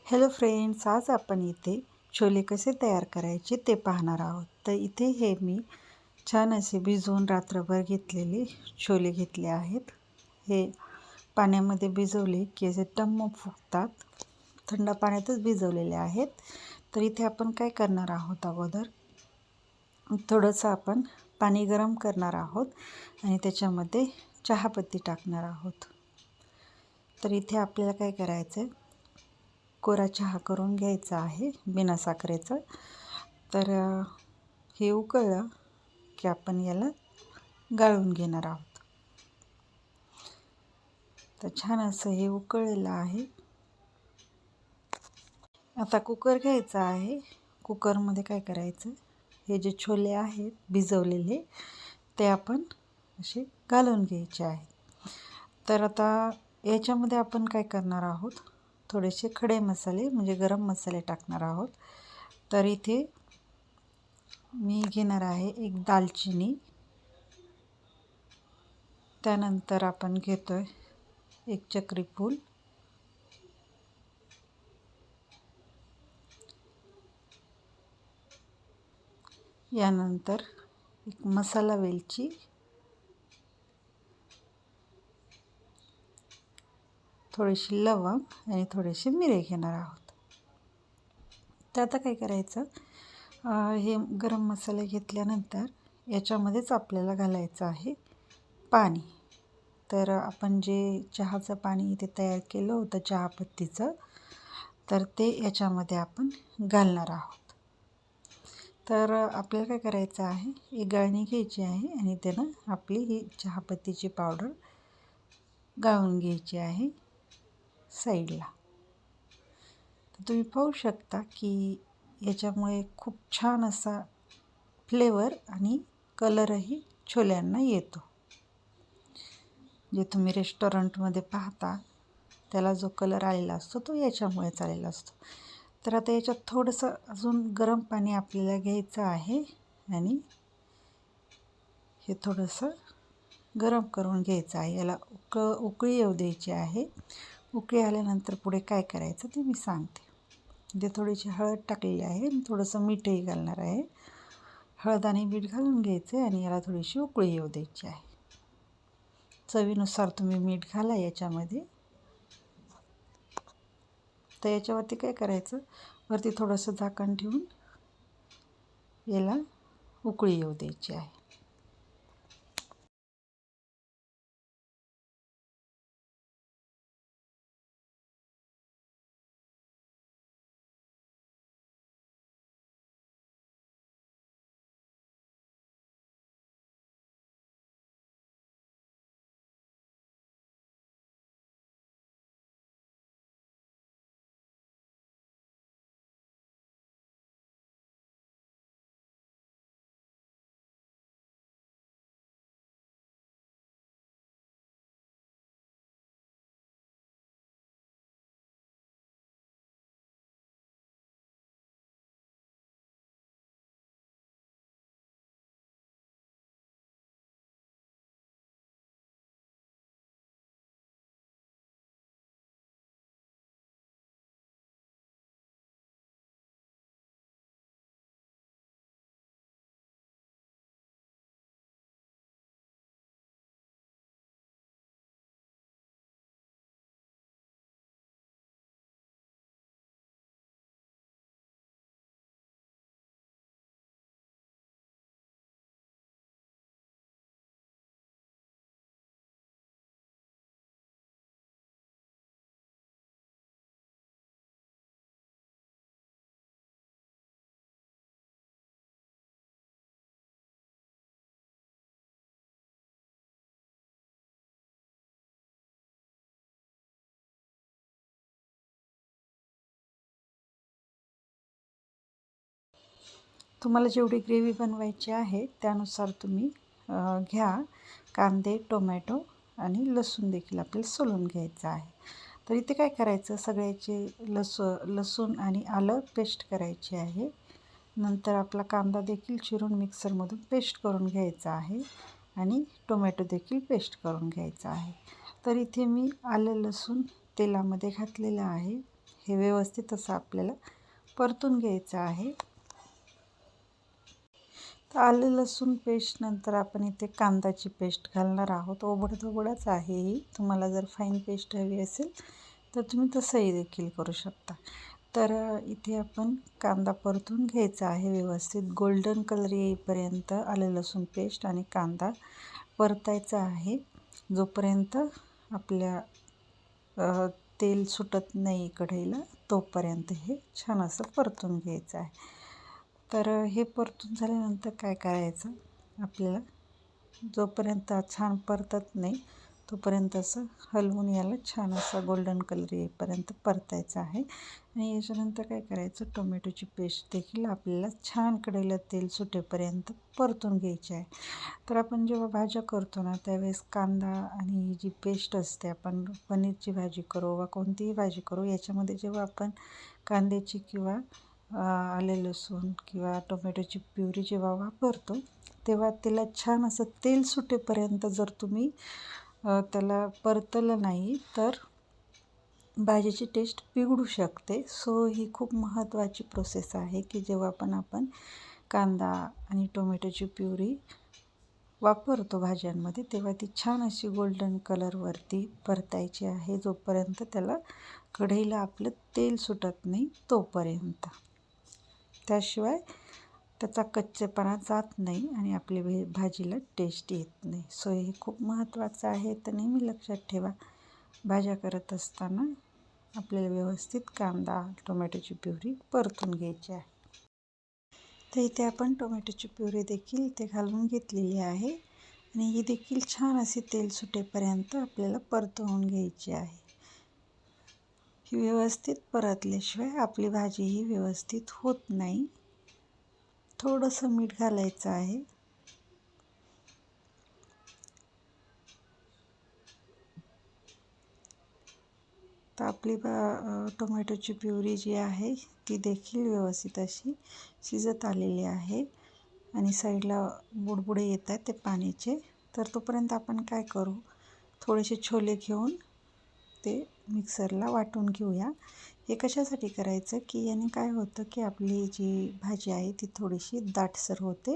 Hello friends, आज आपण इथे छोले कसे तयार करायचे ते पाहणार आहोत. तर इथे हे मी छान असे भिजवून रात्रभर घेतलेले छोले घेतले आहेत. हे पाण्यामध्ये भिजवले की असे टम्म फुगतात. थंड पाण्यातच भिजवलेले आहेत. तर इथे आपण काय करणार आहोत, अगोदर थोडंसं आपण पाणी गरम करणार आहोत आणि त्याच्यामध्ये चहापत्ती टाकणार आहोत. तर इथे आपल्याला काय करायचं आहे, कोरा चहा करून घ्यायचा आहे बिना साखरेचं. तर हे उकळलं की आपण याला गाळून घेणार आहोत. तर छान असं हे उकळलेलं आहे. आता कुकर घ्यायचा आहे. कुकरमध्ये काय करायचं, हे जे छोले आहेत भिजवलेले ते आपण असे घालून घ्यायचे आहेत. तर आता याच्यामध्ये आपण काय करणार आहोत, थोडेसे खडे मसाले म्हणजे गरम मसाले टाकणार आहोत. तर इथे मी घेणार आहे एक दालचिनी, त्यानंतर आपण घेतोय एक चक्री फूल, यानंतर एक मसाला वेलची, थोडीशी लवंग आणि थोडेसे मिरे घेणार आहोत. तर आता काय करायचं, हे गरम मसाले घेतल्यानंतर याच्यामध्येच आपल्याला घालायचं आहे पाणी. तर आपण जे चहाचं पाणी इथे तयार केलं होतं चहापत्तीचं, तर ते याच्यामध्ये आपण घालणार आहोत. तर आपल्याला काय करायचं आहे, एक गाळणी घ्यायची आहे आणि त्यानं आपली ही चहापत्तीची पावडर गाळून घ्यायची आहे साईडला. तर तुम्ही पाहू शकता की याच्यामुळे खूप छान असा फ्लेवर आणि कलरही छोल्यांना येतो. जे तुम्ही रेस्टॉरंटमध्ये पाहता त्याला जो कलर आलेला असतो तो याच्यामुळेच आलेला असतो. तर आता याच्यात थोडंसं अजून गरम पाणी आपल्याला घ्यायचं आहे आणि हे थोडंसं गरम करून घ्यायचं आहे. याला उकळी येऊ द्यायची आहे. उकळी आल्यानंतर पुढे काय करायचं ते मी सांगते. म्हणजे थोडीशी हळद टाकलेली आहे आणि थोडंसं मीठही घालणार आहे. हळद आणि मीठ घालून घ्यायचं आहे आणि याला थोडीशी उकळी येऊ द्यायची आहे. चवीनुसार तुम्ही मीठ घाला याच्यामध्ये. तर याच्यावरती काय करायचं, वरती थोडंसं झाकण ठेवून याला उकळी येऊ द्यायची आहे. तुम्हाला जेवढी ग्रेव्ही बनवायची आहे त्यानुसार तुम्ही घ्या. कांदे, टोमॅटो आणि लसूण देखील आपल्याला सोलून घ्यायचं आहे. तर इथे काय करायचं, सगळ्याचे लसूण आणि आलं पेस्ट करायची आहे. नंतर आपला कांदा देखील चिरून मिक्सरमधून पेस्ट करून घ्यायचा आहे आणि टोमॅटो देखील पेस्ट करून घ्यायचा आहे. तर इथे मी आलं लसूण तेलामध्ये घातलेलं आहे. हे व्यवस्थित असं आपल्याला परतून घ्यायचं आहे. तर आलं लसूण पेस्ट नंतर आपण इथे कांद्याची पेस्ट घालणार आहोत. ओबडधोबडच आहे ही. तुम्हाला जर फाईन पेस्ट हवी असेल तर तुम्ही तसंही देखील करू शकता. तर इथे आपण कांदा परतून घ्यायचा आहे व्यवस्थित. गोल्डन कलर येईपर्यंत आलं लसूण पेस्ट आणि कांदा परतायचा आहे. जोपर्यंत आपल्या तेल सुटत नाही कढईला तोपर्यंत हे छान असं परतून घ्यायचं आहे. तर हे परतून झाल्यानंतर काय करायचं, आपल्याला जोपर्यंत छान परतत नाही तोपर्यंत असं हलवून याला छान असा गोल्डन कलर येईपर्यंत परतायचं आहे. आणि याच्यानंतर काय करायचं, टोमॅटोची पेस्ट देखील आपल्याला छान कढईला तेल सुटेपर्यंत परतून घ्यायची आहे. तर आपण जेव्हा भाज्या करतो ना त्यावेळेस कांदा आणि ही जी पेस्ट असते, आपण पनीरची भाजी करू वा कोणतीही भाजी करू, याच्यामध्ये जेव्हा आपण कांद्याची किंवा आले लसूण किंवा टोमॅटोची प्युरी जेव्हा वापरतो तेव्हा त्याला छान असं तेल सुटेपर्यंत जर तुम्ही त्याला परतलं नाही तर भाजीची टेस्ट बिघडू शकते. सो ही खूप महत्त्वाची प्रोसेस आहे की जेव्हा पण आपण कांदा आणि टोमॅटोची प्युरी वापरतो भाज्यांमध्ये तेव्हा ती छान अशी गोल्डन कलरवरती परतायची आहे, जोपर्यंत त्याला कढईला आपलं तेल सुटत नाही तोपर्यंत. त्याशिवाय त्याचा कच्चेपणा जात नाही आणि आपली भाजीला टेस्ट येत नाही. सो हे खूप महत्त्वाचं आहे. तर नेहमी लक्षात ठेवा, भाज्या करत असताना आपल्याला व्यवस्थित कांदा टोमॅटोची प्युरी परतून घ्यायची आहे. तर इथे आपण टोमॅटोची प्युरी देखील इथे घालून घेतलेली आहे आणि ही देखील छान अशी तेल सुटेपर्यंत आपल्याला परतवून घ्यायची आहे. ही व्यवस्थित परतल्याशिवाय आपली भाजी ही व्यवस्थित होत नाही. थोडंसं मीठ घालायचं आहे. तर आपली टोमॅटोची प्युरी जी आहे ती देखील व्यवस्थित अशी शिजत आलेली आहे आणि साईडला बुडबुडे येत आहेत ते पाण्याचे. तर तोपर्यंत आपण काय करू, थोडेसे छोले घेऊन ते मिक्सरला वाटून घेऊया. हे कशासाठी करायचं की याने काय होतं की आपली जी भाजी आहे ती थोडीशी दाटसर होते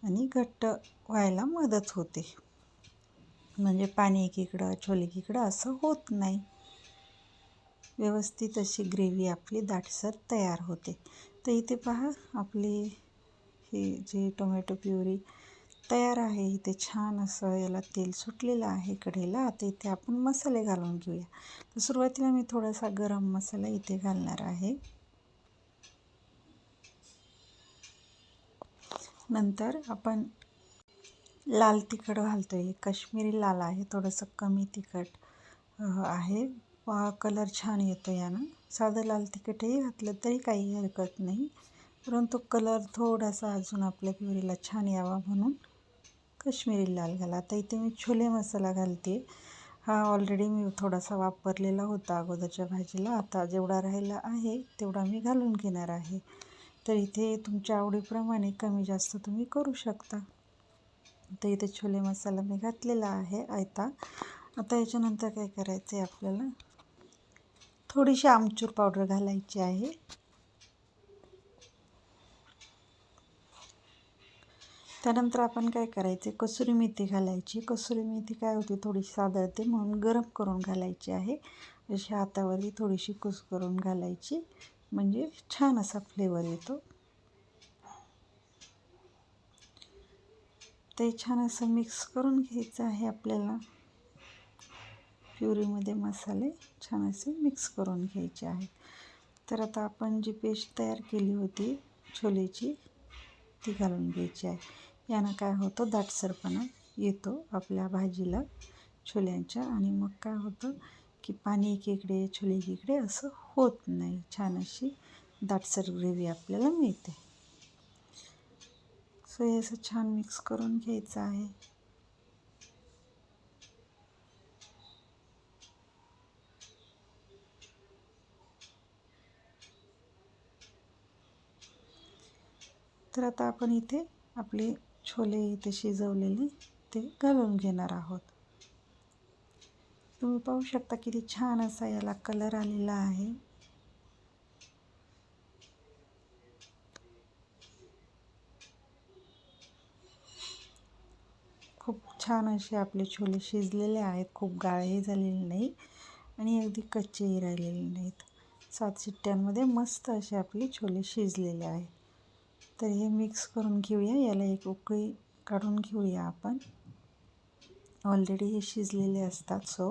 आणि घट्ट व्हायला मदत होते. म्हणजे पाणी एकीकडं छोले एकीकडं असं होत नाही. व्यवस्थित अशी ग्रेव्ही आपली दाटसर तयार होते. तर इथे पहा आपली ही जी टोमॅटो प्युरी तयार आहे. इथे छान असं याला तेल सुटलेलं आहे कढईला. आता इथे आपण मसाले घालून घेऊया. तर सुरुवातीला मी थोडासा गरम मसाला इथे घालणार आहे. नंतर आपण लाल तिखट घालतो आहे. काश्मीरी लाल आहे, थोडंसं कमी तिखट आहे. कलर छान येतो यानं. साधं लाल तिखटही घातलं तरी काही हरकत नाही, परंतु कलर थोडासा अजून आपल्या प्युरीला छान यावा म्हणून काश्मीरी लाल घाला. आता इथे मी छोले मसाला घालते. हा ऑलरेडी मी थोडासा वापरलेला होता अगोदरच्या भाजीला. आता जेवढा राहिला आहे तेवढा मी घालून घेणार आहे. तर इथे तुमच्या आवडीप्रमाणे कमी जास्त तुम्ही करू शकता. तर इथे छोले मसाला मी घातलेला आहे आयता. आता याच्यानंतर काय करायचं आहे, आपल्याला थोडीशी आमचूर पावडर घालायची आहे. त्यानंतर आपण काय करायचे, कसुरी मेथी घालायची. कसुरी मेथी काय होते, थोडीशी सादळते म्हणून गरम करून घालायची आहे. अशी हातावरती थोडीशी कुस्करून घालायची, म्हणजे छान असा फ्लेवर येतो. ते छान असं मिक्स करून घ्यायचं आहे आपल्याला. प्युरीमध्ये मसाले छान असे मिक्स करून घ्यायचे आहे. तर आता आपण जी पेस्ट तयार केली होती छोलेची ती घालून घ्यायची आहे. यानं काय होतं, दाटसरपणा येतो आपल्या भाजीला छोल्यांच्या आणि मग काय होतं की पाणी एकीकडे छोले एकीकडे असं होत नाही. छान अशी दाटसर ग्रेव्ही आपल्याला मिळते. सो हे असं छान मिक्स करून घ्यायचं आहे. तर आता आपण इथे आपले छोले इथे शिजवलेले ते घालून घेणार आहोत. तुम्ही पाहू शकता किती छान असा याला कलर आलेला आहे. खूप छान असे आपले छोले शिजलेले आहेत. खूप गाळेही झालेले नाही आणि अगदी कच्चेही राहिलेले नाहीत. 7 शिट्ट्यांमध्ये मस्त असे आपले छोले शिजलेले आहेत. तर हे मिक्स करून घेऊया. याला एक उकळी काढून घेऊया आपण. ऑलरेडी हे शिजलेले असतात. सो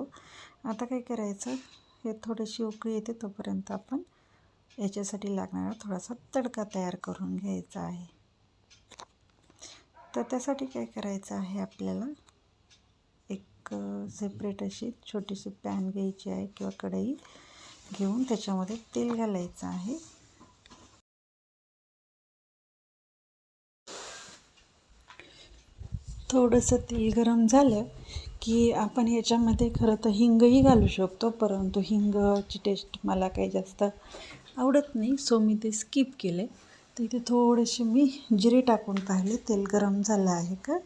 आता काय करायचं, हे थोडीशी उकळी येते तोपर्यंत आपण याच्यासाठी लागणारा थोडासा तडका तयार करून घ्यायचा आहे. तर त्यासाठी काय करायचं आहे, आपल्याला एक सेपरेट अशी छोटीशी पॅन घ्यायची आहे किंवा कढई घेऊन त्याच्यामध्ये तेल घालायचं आहे. थोडंसं तेल गरम झालं की आपण याच्यामध्ये खरं तर हिंगही घालू शकतो, परंतु हिंगची टेस्ट मला काही जास्त आवडत नाही, सो मी ते स्किप केले. तर इथे थोडेसे मी जिरे टाकून पाहिले तेल गरम झालं आहे का.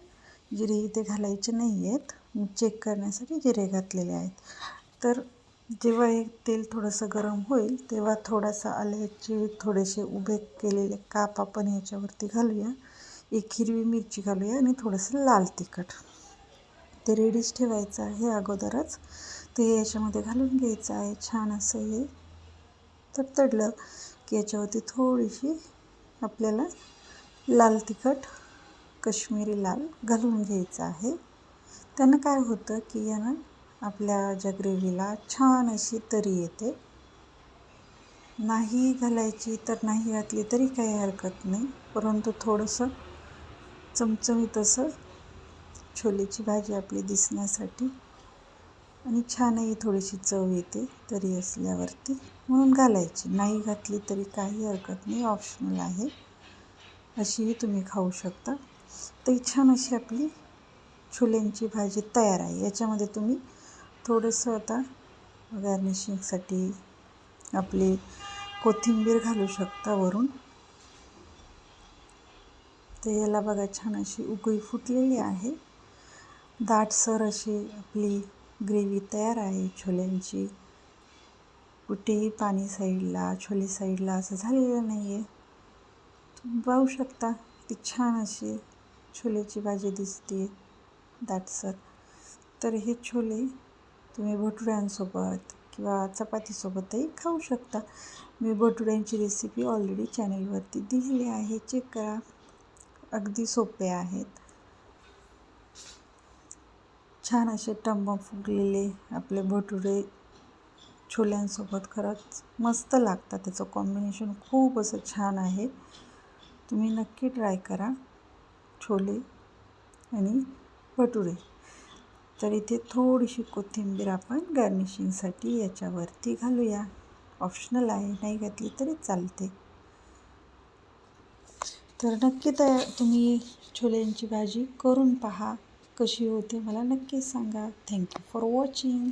जिरे इथे घालायचे नाही आहेत, मी चेक करण्यासाठी जिरे घातलेले आहेत. तर जेव्हा हे तेल थोडंसं गरम होईल तेव्हा थोडासा आल्याचे थोडेसे उभे केलेले काप आपण याच्यावरती घालूया. एक हिरवी मिरची घालूया आणि थोडंसं लाल तिखट. ते रेडीच ठेवायचं आहे अगोदरच. ते याच्यामध्ये घालून घ्यायचं आहे. छान असं हे तडतडलं की याच्यावरती थोडीशी आपल्याला लाल तिखट, कश्मीरी लाल घालून घ्यायचं आहे. त्यानं काय होतं की यानं आपल्या ज्या ग्रेव्हीला छान अशी तरी येते. नाही घालायची तर नाही घातली तरी काही हरकत नाही, परंतु थोडंसं चमचमीत असं छोलेची भाजी आपली दिसण्यासाठी आणि छानही थोडीशी चव येते तरी असल्यावरती, म्हणून घालायची. नाही घातली तरी काही हरकत नाही, ऑप्शनल आहे. अशीही तुम्ही खाऊ शकता. तर छान अशी आपली छोल्यांची भाजी तयार आहे. याच्यामध्ये तुम्ही थोडंसं आता गार्निशिंगसाठी आपली कोथिंबीर घालू शकता वरून. तर याला बघा छान अशी उकळी फुटलेली आहे. दाटसर अशी आपली ग्रेव्ही तयार आहे छोल्यांची. कुठेही पाणी साईडला, छोले साईडला असं झालेलं नाही आहे. तुम्ही पाहू शकता ती छान अशी छोलेची भाजी दिसते दाटसर. तर हे छोले तुम्ही भटुऱ्यांसोबत किंवा चपातीसोबतही खाऊ शकता. मी भटुऱ्यांची रेसिपी ऑलरेडी चॅनलवरती दिलेली आहे, चेक करा. अगदी सोपे आहेत. छान असे टम्म फुगलेले आपले भटुरे छोल्यांसोबत खरंच मस्त लागतात. त्याचं कॉम्बिनेशन खूप असं छान आहे. तुम्ही नक्की ट्राय करा छोले आणि भटुरे. तर इथे थोडीशी कोथिंबीर आपण गार्निशिंगसाठी याच्यावरती घालूया. ऑप्शनल आहे, नाही घातली तरी चालते. तर नक्की तुम्ही छोल्यांची भाजी करून पहा, कशी होते मला नक्की सांगा. Thank you for watching.